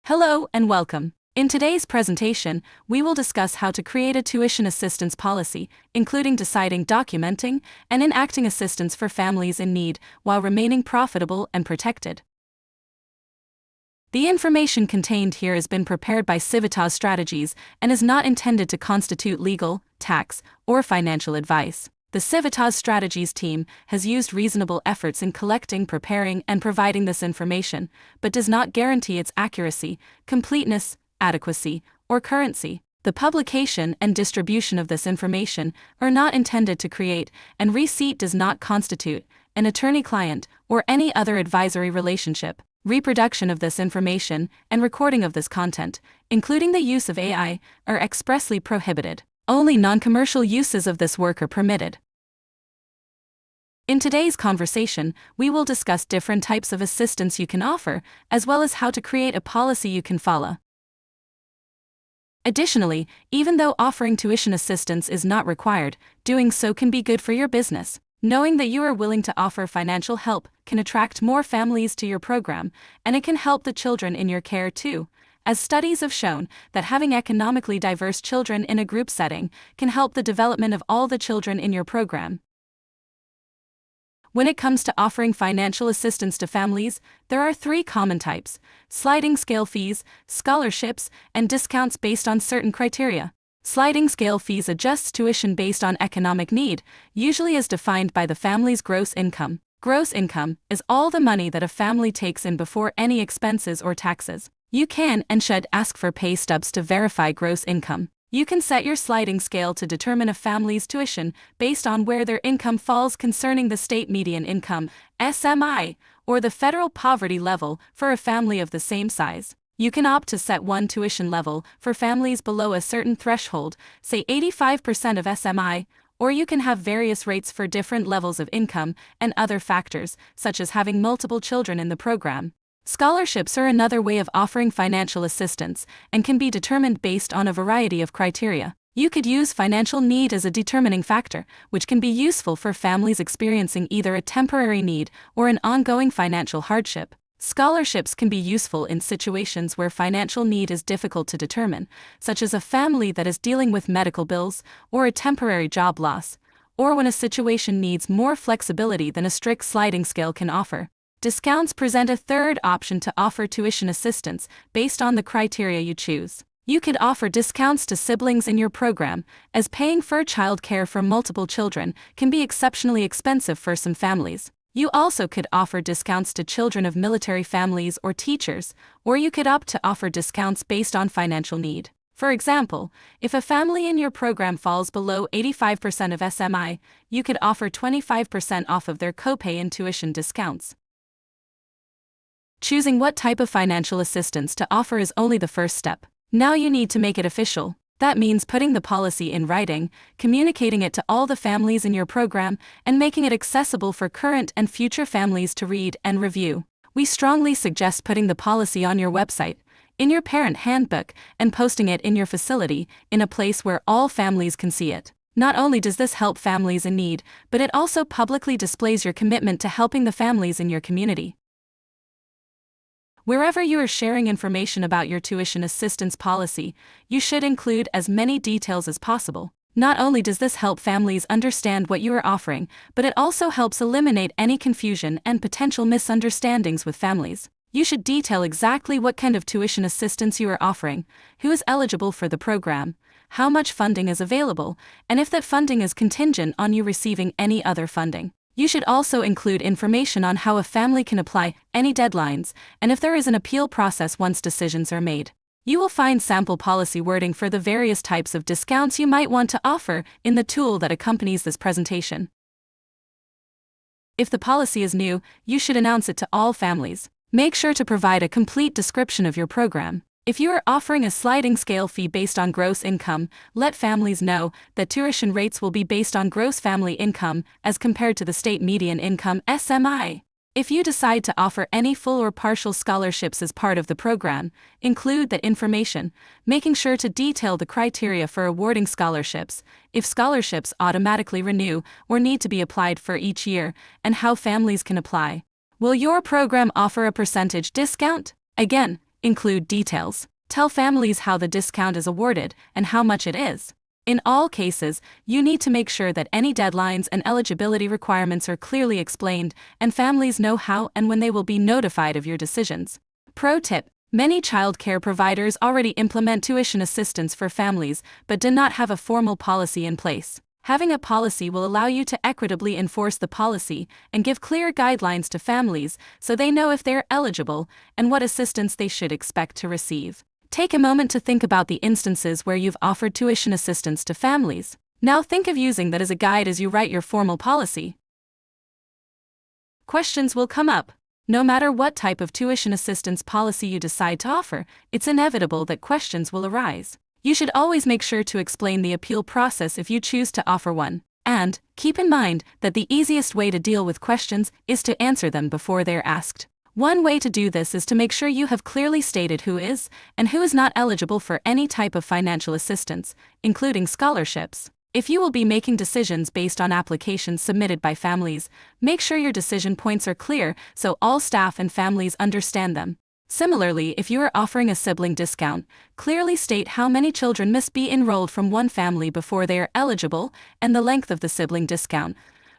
Hello and welcome. In today's presentation, we will discuss how to create a tuition assistance policy, including deciding, documenting, and enacting assistance for families in need while remaining profitable and protected. The information contained here has been prepared by Civitas Strategies and is not intended to constitute legal, tax, or financial advice. The Civitas Strategies team has used reasonable efforts in collecting, preparing, and providing this information, but does not guarantee its accuracy, completeness, adequacy, or currency. The publication and distribution of this information are not intended to create, and receipt does not constitute, an attorney-client or any other advisory relationship. Reproduction of this information and recording of this content, including the use of AI, are expressly prohibited. Only non-commercial uses of this work are permitted. In today's conversation, we will discuss different types of assistance you can offer, as well as how to create a policy you can follow. Additionally, even though offering tuition assistance is not required, doing so can be good for your business. Knowing that you are willing to offer financial help can attract more families to your program, and it can help the children in your care too, as studies have shown that having economically diverse children in a group setting can help the development of all the children in your program. When it comes to offering financial assistance to families, there are three common types: sliding scale fees, scholarships, and discounts based on certain criteria. Sliding scale fees adjusts tuition based on economic need, usually as defined by the family's gross income. Gross income is all the money that a family takes in before any expenses or taxes. You can and should ask for pay stubs to verify gross income. You can set your sliding scale to determine a family's tuition based on where their income falls concerning the state median income, SMI, or the federal poverty level for a family of the same size. You can opt to set one tuition level for families below a certain threshold, say 85% of SMI, or you can have various rates for different levels of income and other factors, such as having multiple children in the program. Scholarships are another way of offering financial assistance and can be determined based on a variety of criteria. You could use financial need as a determining factor, which can be useful for families experiencing either a temporary need or an ongoing financial hardship. Scholarships can be useful in situations where financial need is difficult to determine, such as a family that is dealing with medical bills or a temporary job loss, or when a situation needs more flexibility than a strict sliding scale can offer. Discounts present a third option to offer tuition assistance based on the criteria you choose. You could offer discounts to siblings in your program, as paying for childcare for multiple children can be exceptionally expensive for some families. You also could offer discounts to children of military families or teachers, or you could opt to offer discounts based on financial need. For example, if a family in your program falls below 85% of SMI, you could offer 25% off of their copay and tuition discounts. Choosing what type of financial assistance to offer is only the first step. Now you need to make it official. That means putting the policy in writing, communicating it to all the families in your program, and making it accessible for current and future families to read and review. We strongly suggest putting the policy on your website, in your parent handbook, and posting it in your facility, in a place where all families can see it. Not only does this help families in need, but it also publicly displays your commitment to helping the families in your community. Wherever you are sharing information about your tuition assistance policy, you should include as many details as possible. Not only does this help families understand what you are offering, but it also helps eliminate any confusion and potential misunderstandings with families. You should detail exactly what kind of tuition assistance you are offering, who is eligible for the program, how much funding is available, and if that funding is contingent on you receiving any other funding. You should also include information on how a family can apply, any deadlines, and if there is an appeal process once decisions are made. You will find sample policy wording for the various types of discounts you might want to offer in the tool that accompanies this presentation. If the policy is new, you should announce it to all families. Make sure to provide a complete description of your program. If you are offering a sliding scale fee based on gross income, let families know that tuition rates will be based on gross family income as compared to the state median income, SMI. If you decide to offer any full or partial scholarships as part of the program, include that information, making sure to detail the criteria for awarding scholarships, if scholarships automatically renew or need to be applied for each year, and how families can apply. Will your program offer a percentage discount? Again, Include details. Tell families how the discount is awarded and how much it is. In all cases, you need to make sure that any deadlines and eligibility requirements are clearly explained, and families know how and when they will be notified of your decisions. Pro tip: many childcare providers already implement tuition assistance for families but do not have a formal policy in place. Having a policy will allow you to equitably enforce the policy and give clear guidelines to families so they know if they're eligible and what assistance they should expect to receive. Take a moment to think about the instances where you've offered tuition assistance to families. Now think of using that as a guide as you write your formal policy. Questions will come up. No matter what type of tuition assistance policy you decide to offer, it's inevitable that questions will arise. You should always make sure to explain the appeal process if you choose to offer one. And keep in mind that the easiest way to deal with questions is to answer them before they're asked. One way to do this is to make sure you have clearly stated who is and who is not eligible for any type of financial assistance, including scholarships. If you will be making decisions based on applications submitted by families, make sure your decision points are clear so all staff and families understand them. Similarly, if you are offering a sibling discount, clearly state how many children must be enrolled from one family before they are eligible and the length of the sibling discount,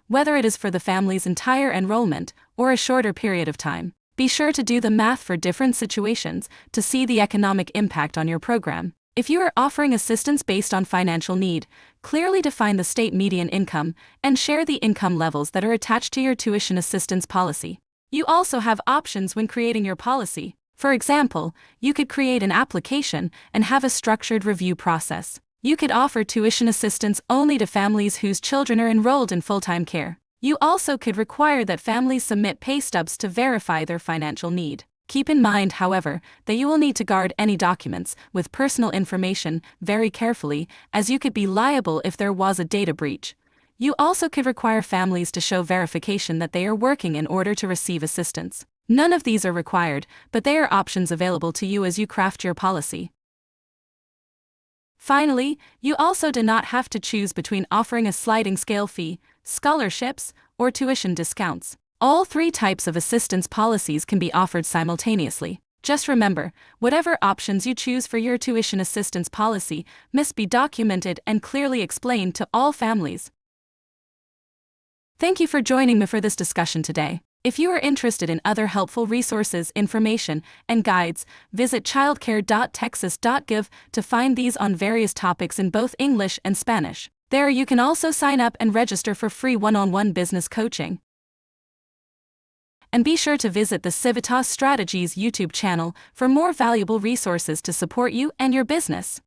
whether it is for the family's entire enrollment or a shorter period of time. Be sure to do the math for different situations to see the economic impact on your program. If you are offering assistance based on financial need, clearly define the state median income and share the income levels that are attached to your tuition assistance policy. You also have options when creating your policy. For example, you could create an application and have a structured review process. You could offer tuition assistance only to families whose children are enrolled in full-time care. You also could require that families submit pay stubs to verify their financial need. Keep in mind, however, that you will need to guard any documents with personal information very carefully, as you could be liable if there was a data breach. You also could require families to show verification that they are working in order to receive assistance. None of these are required, but they are options available to you as you craft your policy. Finally, you also do not have to choose between offering a sliding scale fee, scholarships, or tuition discounts. All three types of assistance policies can be offered simultaneously. Just remember, whatever options you choose for your tuition assistance policy must be documented and clearly explained to all families. Thank you for joining me for this discussion today. If you are interested in other helpful resources, information, and guides, visit childcare.texas.gov to find these on various topics in both English and Spanish. There you can also sign up and register for free one-on-one business coaching. And be sure to visit the Civitas Strategies YouTube channel for more valuable resources to support you and your business.